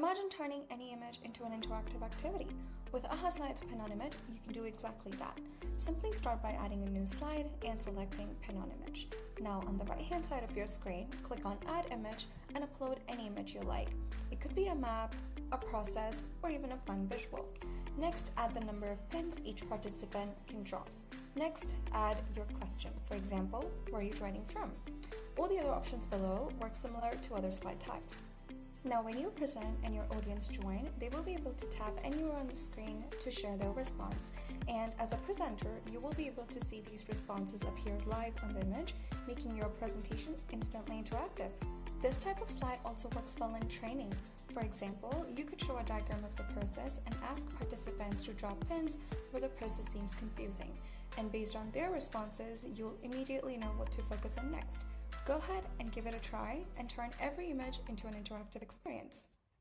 Imagine turning any image into an interactive activity. With AhaSlides Pin on Image, you can do exactly that. Simply start by adding a new slide and selecting Pin on Image. Now on the right-hand side of your screen, click on Add Image and upload any image you like. It could be a map, a process, or even a fun visual. Next, add the number of pins each participant can draw. Next, add your question. For example, where are you writing from? All the other options below work similar to other slide types. Now when you present and your audience join, they will be able to tap anywhere on the screen to share their response. And as a presenter, you will be able to see these responses appear live on the image, making your presentation instantly interactive. This type of slide also works well in training. For example, you could show a diagram of the process and ask participants to draw pins where the process seems confusing. And based on their responses, you'll immediately know what to focus on next. Go ahead and give it a try and turn every image into an interactive experience.